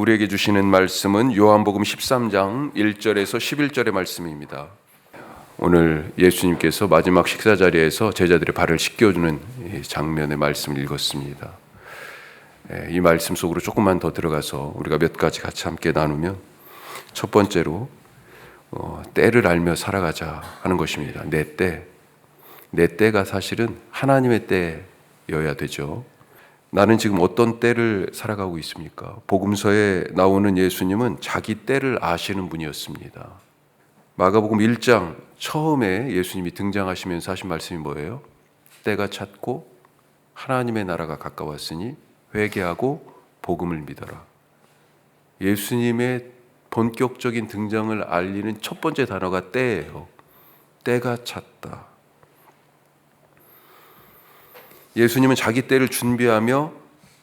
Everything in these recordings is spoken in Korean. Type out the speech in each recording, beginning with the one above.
우리에게 주시는 말씀은 요한복음 13장 1절에서 11절의 말씀입니다. 오늘 예수님께서 마지막 식사 자리에서 제자들의 발을 씻겨주는 장면의 말씀을 읽었습니다. 이 말씀 속으로 조금만 더 들어가서 우리가 몇 가지 같이 함께 나누면, 첫 번째로 때를 알며 살아가자 하는 것입니다. 내 때가 사실은 하나님의 때여야 되죠. 나는 지금 어떤 때를 살아가고 있습니까? 복음서에 나오는 예수님은 자기 때를 아시는 분이었습니다. 마가복음 1장 처음에 예수님이 등장하시면서 하신 말씀이 뭐예요? 때가 찼고 하나님의 나라가 가까웠으니 회개하고 복음을 믿어라. 예수님의 본격적인 등장을 알리는 첫 번째 단어가 때예요. 때가 찼다. 예수님은 자기 때를 준비하며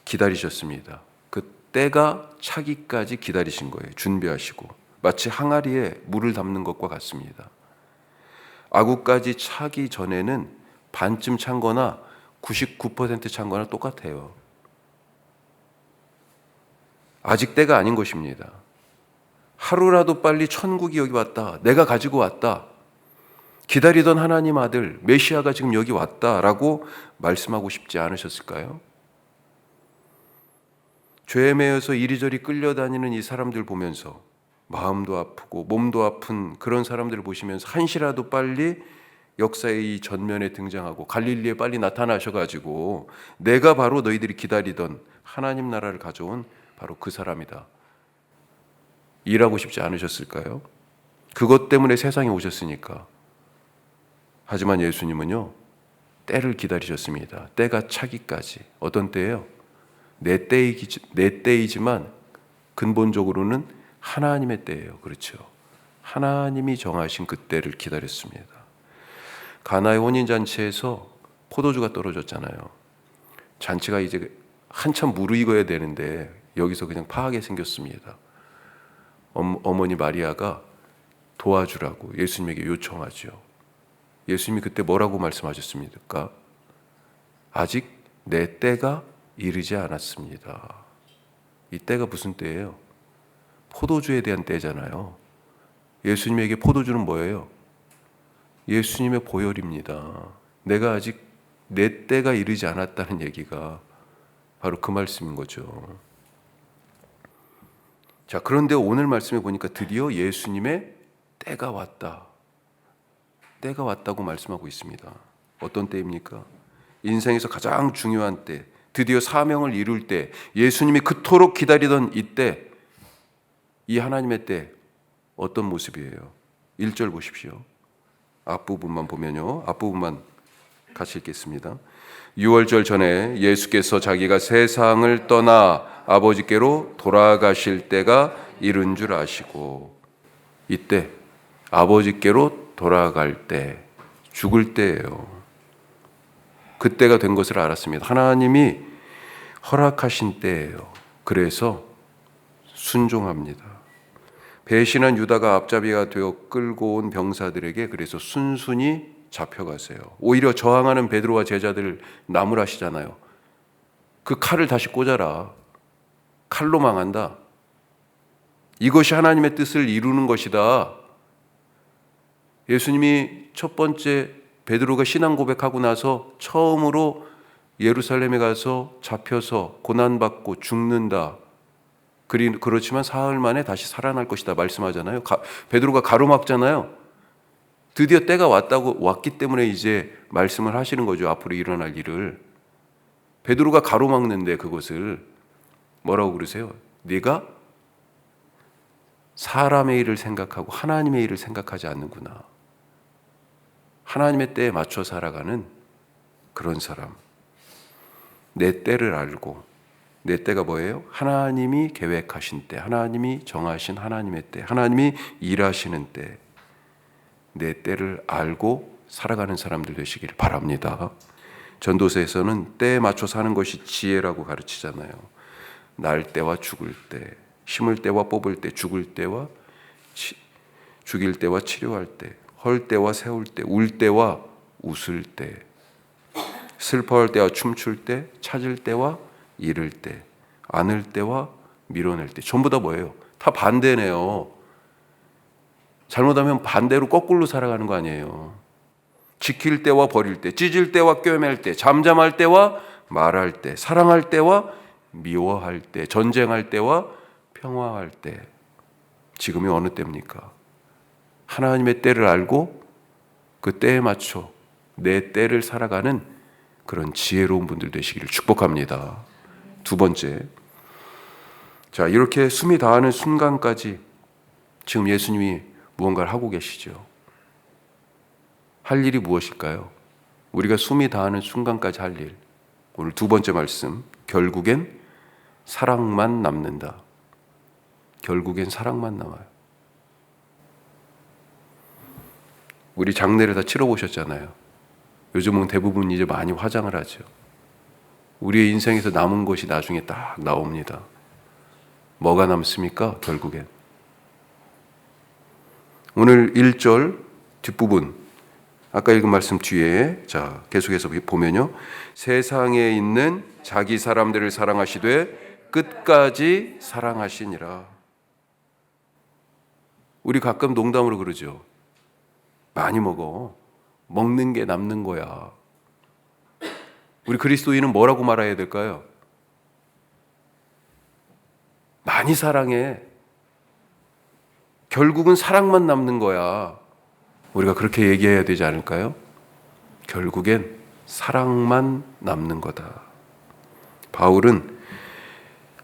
기다리셨습니다. 그 때가 차기까지 기다리신 거예요. 준비하시고 마치 항아리에 물을 담는 것과 같습니다. 아구까지 차기 전에는 반쯤 찬 거나 99% 찬 거나 똑같아요. 아직 때가 아닌 것입니다. 하루라도 빨리 천국이 여기 왔다, 내가 가지고 왔다, 기다리던 하나님 아들 메시아가 지금 여기 왔다라고 말씀하고 싶지 않으셨을까요? 죄에 매여서 이리저리 끌려다니는 이 사람들 보면서 마음도 아프고 몸도 아픈 그런 사람들을 보시면서 한시라도 빨리 역사의 이 전면에 등장하고 갈릴리에 빨리 나타나셔가지고 내가 바로 너희들이 기다리던 하나님 나라를 가져온 바로 그 사람이다, 일하고 싶지 않으셨을까요? 그것 때문에 세상에 오셨으니까. 하지만 예수님은요, 때를 기다리셨습니다. 때가 차기까지. 어떤 때예요? 내 때이지만 근본적으로는 하나님의 때예요. 그렇죠? 하나님이 정하신 그 때를 기다렸습니다. 가나의 혼인잔치에서 포도주가 떨어졌잖아요. 잔치가 이제 한참 무르익어야 되는데 여기서 그냥 파하게 생겼습니다. 어머니 마리아가 도와주라고 예수님에게 요청하죠. 예수님이 그때 뭐라고 말씀하셨습니까? 아직 내 때가 이르지 않았습니다. 이 때가 무슨 때예요? 포도주에 대한 때잖아요. 예수님에게 포도주는 뭐예요? 예수님의 보혈입니다. 내가 아직 내 때가 이르지 않았다는 얘기가 바로 그 말씀인 거죠. 자, 그런데 오늘 말씀에 보니까 드디어 예수님의 때가 왔다. 때가 왔다고 말씀하고 있습니다. 어떤 때입니까? 인생에서 가장 중요한 때, 드디어 사명을 이룰 때, 예수님이 그토록 기다리던 이때, 이 하나님의 때 어떤 모습이에요? 1절 보십시오. 앞부분만 보면요, 앞부분만 같이 읽겠습니다. 6월절 전에 예수께서 자기가 세상을 떠나 아버지께로 돌아가실 때가 이른 줄 아시고, 이때 아버지께로 돌아갈 때, 죽을 때예요. 그때가 된 것을 알았습니다. 하나님이 허락하신 때예요. 그래서 순종합니다. 배신한 유다가 앞잡이가 되어 끌고 온 병사들에게 그래서 순순히 잡혀가세요. 오히려 저항하는 베드로와 제자들 나무라시잖아요. 그 칼을 다시 꽂아라. 칼로 망한다. 이것이 하나님의 뜻을 이루는 것이다. 예수님이 첫 번째 베드로가 신앙 고백하고 나서 처음으로 예루살렘에 가서 잡혀서 고난받고 죽는다. 그렇지만 사흘 만에 다시 살아날 것이다 말씀하잖아요. 베드로가 가로막잖아요. 드디어 때가 왔기 때문에 이제 말씀을 하시는 거죠. 앞으로 일어날 일을. 베드로가 가로막는데 그것을 뭐라고 그러세요? 네가 사람의 일을 생각하고 하나님의 일을 생각하지 않는구나. 하나님의 때에 맞춰 살아가는 그런 사람. 내 때를 알고, 내 때가 뭐예요? 하나님이 계획하신 때, 하나님이 정하신 하나님의 때, 하나님이 일하시는 때, 내 때를 알고 살아가는 사람들 되시길 바랍니다. 전도서에서는 때에 맞춰 사는 것이 지혜라고 가르치잖아요. 날 때와 죽을 때, 심을 때와 뽑을 때, 죽일 때와 치료할 때, 헐 때와 세울 때, 울 때와 웃을 때, 슬퍼할 때와 춤출 때, 찾을 때와 잃을 때, 안을 때와 밀어낼 때. 전부 다 뭐예요? 다 반대네요. 잘못하면 반대로 거꾸로 살아가는 거 아니에요. 지킬 때와 버릴 때, 찢을 때와 꿰맬 때, 잠잠할 때와 말할 때, 사랑할 때와 미워할 때, 전쟁할 때와 평화할 때. 지금이 어느 때입니까? 하나님의 때를 알고 그 때에 맞춰 내 때를 살아가는 그런 지혜로운 분들 되시기를 축복합니다. 두 번째, 자, 이렇게 숨이 다하는 순간까지 지금 예수님이 무언가를 하고 계시죠. 할 일이 무엇일까요? 우리가 숨이 다하는 순간까지 할 일. 오늘 두 번째 말씀, 결국엔 사랑만 남는다. 결국엔 사랑만 남아요. 우리 장례를 다 치러보셨잖아요. 요즘은 대부분 이제 많이 화장을 하죠. 우리의 인생에서 남은 것이 나중에 딱 나옵니다. 뭐가 남습니까? 결국엔. 오늘 1절 뒷부분, 아까 읽은 말씀 뒤에, 자, 계속해서 보면요. 세상에 있는 자기 사람들을 사랑하시되 끝까지 사랑하시니라. 우리 가끔 농담으로 그러죠. 많이 먹어. 먹는 게 남는 거야. 우리 그리스도인은 뭐라고 말해야 될까요? 많이 사랑해. 결국은 사랑만 남는 거야. 우리가 그렇게 얘기해야 되지 않을까요? 결국엔 사랑만 남는 거다. 바울은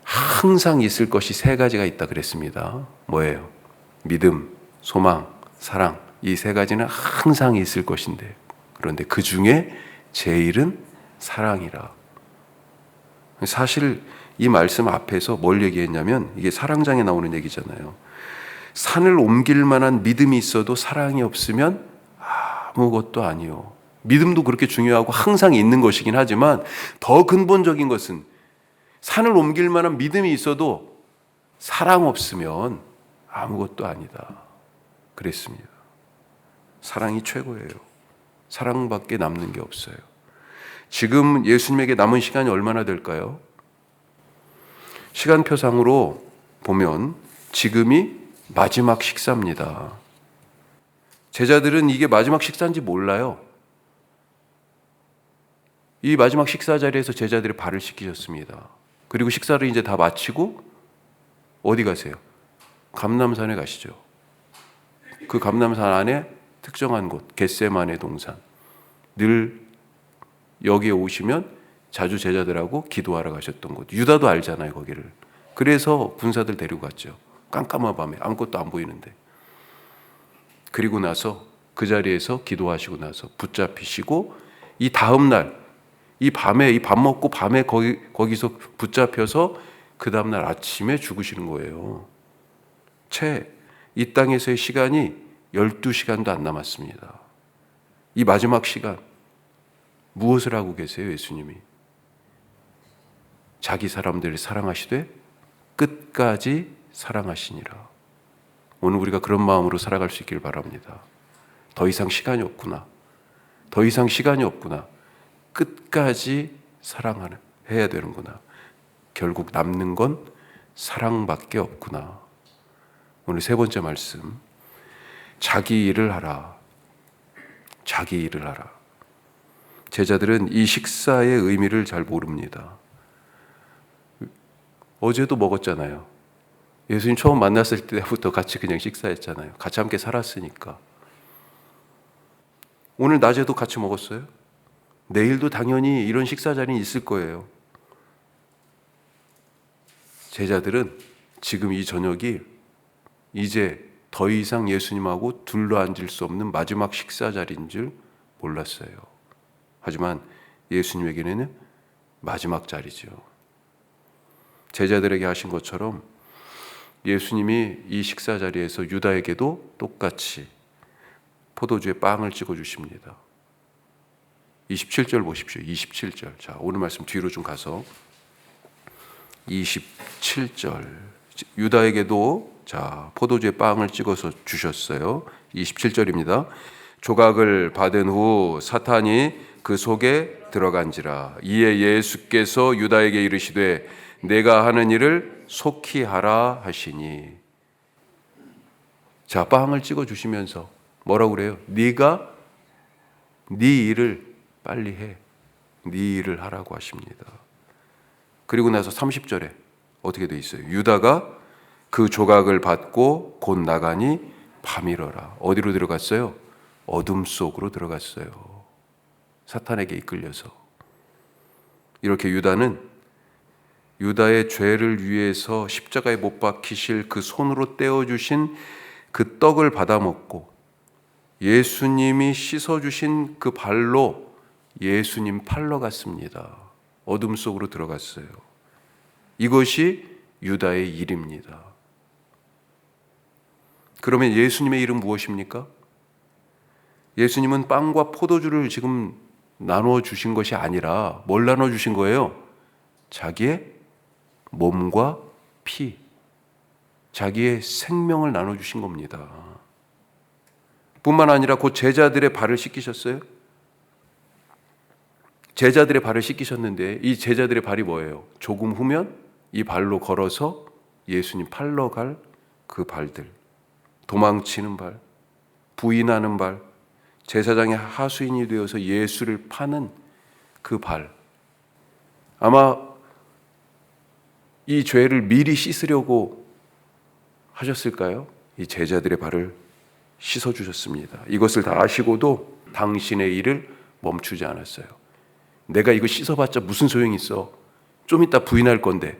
항상 있을 것이 세 가지가 있다 그랬습니다. 뭐예요? 믿음, 소망, 사랑. 이 세 가지는 항상 있을 것인데, 그런데 그 중에 제일은 사랑이라. 사실 이 말씀 앞에서 뭘 얘기했냐면, 이게 사랑장에 나오는 얘기잖아요. 산을 옮길 만한 믿음이 있어도 사랑이 없으면 아무것도 아니요. 믿음도 그렇게 중요하고 항상 있는 것이긴 하지만 더 근본적인 것은 산을 옮길 만한 믿음이 있어도 사랑 없으면 아무것도 아니다. 그랬습니다. 사랑이 최고예요. 사랑밖에 남는 게 없어요. 지금 예수님에게 남은 시간이 얼마나 될까요? 시간표상으로 보면 지금이 마지막 식사입니다. 제자들은 이게 마지막 식사인지 몰라요. 이 마지막 식사 자리에서 제자들이 발을 씻기셨습니다. 그리고 식사를 이제 다 마치고 어디 가세요? 감람산에 가시죠. 그 감람산 안에 특정한 곳, 겟세마네 동산. 늘 여기에 오시면 자주 제자들하고 기도하러 가셨던 곳. 유다도 알잖아요, 거기를. 그래서 군사들 데리고 갔죠. 깜깜한 밤에 아무것도 안 보이는데. 그리고 나서 그 자리에서 기도하시고 나서 붙잡히시고 이 다음 날, 이 밤에, 이 밥 먹고 밤에 거기서 붙잡혀서 그 다음 날 아침에 죽으시는 거예요. 채 이 땅에서의 시간이 12시간도 안 남았습니다. 이 마지막 시간 무엇을 하고 계세요, 예수님이? 자기 사람들을 사랑하시되 끝까지 사랑하시니라. 오늘 우리가 그런 마음으로 살아갈 수 있길 바랍니다. 더 이상 시간이 없구나. 더 이상 시간이 없구나. 끝까지 사랑하는 해야 되는구나. 결국 남는 건 사랑밖에 없구나. 오늘 세 번째 말씀. 자기 일을 하라. 자기 일을 하라. 제자들은 이 식사의 의미를 잘 모릅니다. 어제도 먹었잖아요. 예수님 처음 만났을 때부터 같이 그냥 식사했잖아요. 같이 함께 살았으니까. 오늘 낮에도 같이 먹었어요. 내일도 당연히 이런 식사 자리는 있을 거예요. 제자들은 지금 이 저녁이 이제 더 이상 예수님하고 둘러앉을 수 없는 마지막 식사 자리인 줄 몰랐어요. 하지만 예수님에게는 마지막 자리죠. 제자들에게 하신 것처럼 예수님이 이 식사 자리에서 유다에게도 똑같이 포도주에 빵을 찍어 주십니다. 27절 보십시오. 27절. 자, 오늘 말씀 뒤로 좀 가서 27절. 유다에게도 자, 포도주에 빵을 찍어서 주셨어요. 27절입니다. 조각을 받은 후 사탄이 그 속에 들어간지라. 이에 예수께서 유다에게 이르시되 내가 하는 일을 속히 하라 하시니. 자, 빵을 찍어 주시면서 뭐라고 그래요? 네가 네 일을 빨리 해. 네 일을 하라고 하십니다. 그리고 나서 30절에 어떻게 돼 있어요? 유다가 그 조각을 받고 곧 나가니 밤이러라. 어디로 들어갔어요? 어둠 속으로 들어갔어요. 사탄에게 이끌려서. 이렇게 유다는 유다의 죄를 위해서 십자가에 못 박히실 그 손으로 떼어주신 그 떡을 받아먹고 예수님이 씻어주신 그 발로 예수님 팔러 갔습니다. 어둠 속으로 들어갔어요. 이것이 유다의 일입니다. 그러면 예수님의 일은 무엇입니까? 예수님은 빵과 포도주를 지금 나누어 주신 것이 아니라 뭘 나누어 주신 거예요? 자기의 몸과 피, 자기의 생명을 나눠 주신 겁니다. 뿐만 아니라 곧 제자들의 발을 씻기셨어요. 제자들의 발을 씻기셨는데 이 제자들의 발이 뭐예요? 조금 후면 이 발로 걸어서 예수님 팔러 갈 그 발들, 도망치는 발, 부인하는 발, 제사장의 하수인이 되어서 예수를 파는 그 발. 아마 이 죄를 미리 씻으려고 하셨을까요? 이 제자들의 발을 씻어주셨습니다. 이것을 다 아시고도 당신의 일을 멈추지 않았어요. 내가 이거 씻어봤자 무슨 소용이 있어? 좀 이따 부인할 건데.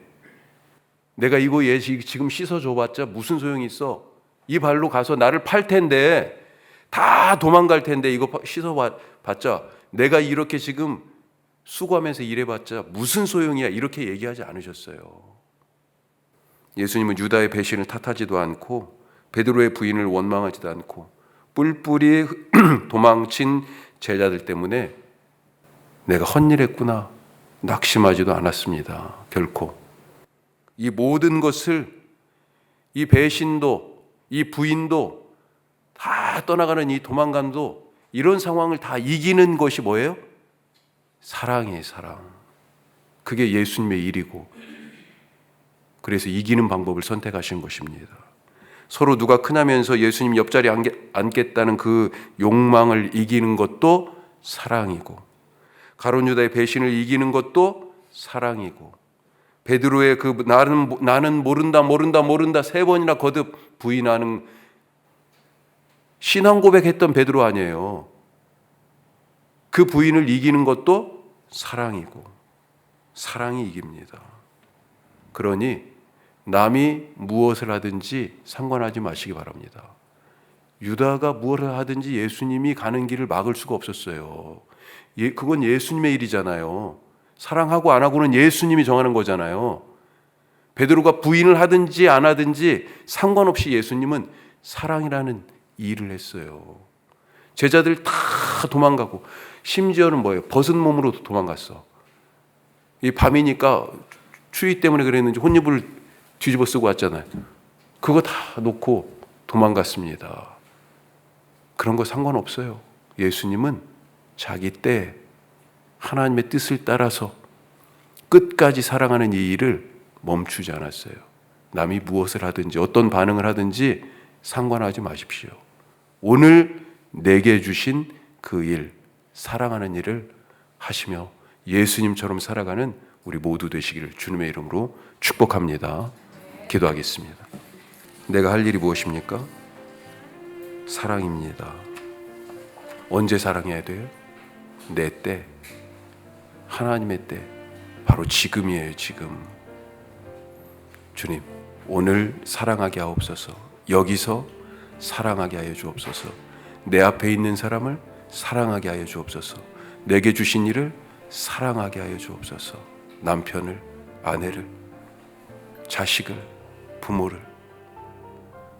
내가 이거 얘 지금 씻어줘봤자 무슨 소용이 있어? 이 발로 가서 나를 팔 텐데, 다 도망갈 텐데 이거 씻어봤자 내가 이렇게 지금 수고하면서 일해봤자 무슨 소용이야? 이렇게 얘기하지 않으셨어요. 예수님은 유다의 배신을 탓하지도 않고 베드로의 부인을 원망하지도 않고 뿔뿔이 도망친 제자들 때문에 내가 헛일했구나 낙심하지도 않았습니다. 결코. 이 모든 것을, 이 배신도, 이 부인도, 다 떠나가는 이 도망감도, 이런 상황을 다 이기는 것이 뭐예요? 사랑이에요. 사랑. 그게 예수님의 일이고, 그래서 이기는 방법을 선택하신 것입니다. 서로 누가 크냐면서 예수님 옆자리에 앉겠다는 그 욕망을 이기는 것도 사랑이고, 가룟 유다의 배신을 이기는 것도 사랑이고, 베드로의 그 나는 모른다 세 번이나 거듭 부인하는 신앙 고백했던 베드로 아니에요. 그 부인을 이기는 것도 사랑이고, 사랑이 이깁니다. 그러니 남이 무엇을 하든지 상관하지 마시기 바랍니다. 유다가 무엇을 하든지 예수님이 가는 길을 막을 수가 없었어요. 그건 예수님의 일이잖아요. 사랑하고 안 하고는 예수님이 정하는 거잖아요. 베드로가 부인을 하든지 안 하든지 상관없이 예수님은 사랑이라는 일을 했어요. 제자들 다 도망가고, 심지어는 뭐예요? 벗은 몸으로도 도망갔어. 이 밤이니까 추위 때문에 그랬는지 혼이불 뒤집어 쓰고 왔잖아요. 그거 다 놓고 도망갔습니다. 그런 거 상관없어요. 예수님은 자기 때 하나님의 뜻을 따라서 끝까지 사랑하는 이 일을 멈추지 않았어요. 남이 무엇을 하든지 어떤 반응을 하든지 상관하지 마십시오. 오늘 내게 주신 그 일, 사랑하는 일을 하시며 예수님처럼 살아가는 우리 모두 되시기를 주님의 이름으로 축복합니다. 기도하겠습니다. 내가 할 일이 무엇입니까? 사랑입니다. 언제 사랑해야 돼요? 내 때, 하나님의 때, 바로 지금이에요. 지금. 주님, 오늘 사랑하게 하옵소서. 여기서 사랑하게 하여 주옵소서. 내 앞에 있는 사람을 사랑하게 하여 주옵소서. 내게 주신 일을 사랑하게 하여 주옵소서. 남편을, 아내를, 자식을, 부모를,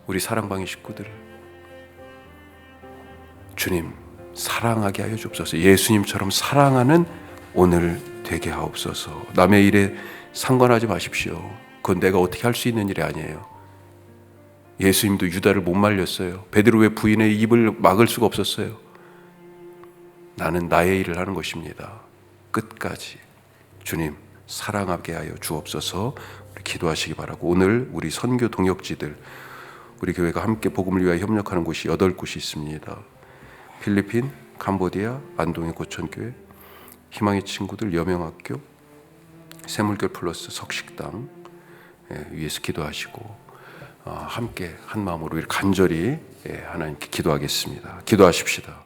우리 사랑방의 식구들을 주님 사랑하게 하여 주옵소서. 예수님처럼 사랑하는 오늘 되게 하옵소서. 남의 일에 상관하지 마십시오. 그건 내가 어떻게 할 수 있는 일이 아니에요. 예수님도 유다를 못 말렸어요. 베드로의 부인의 입을 막을 수가 없었어요. 나는 나의 일을 하는 것입니다. 끝까지 주님 사랑하게 하여 주옵소서. 우리 기도하시기 바라고, 오늘 우리 선교 동역지들, 우리 교회가 함께 복음을 위하여 협력하는 곳이 8곳이 있습니다. 필리핀, 캄보디아, 안동의 고천교회, 희망의 친구들, 여명학교, 새물결 플러스 석식당 위해서 기도하시고, 함께 한 마음으로 간절히 하나님께 기도하겠습니다. 기도하십시다.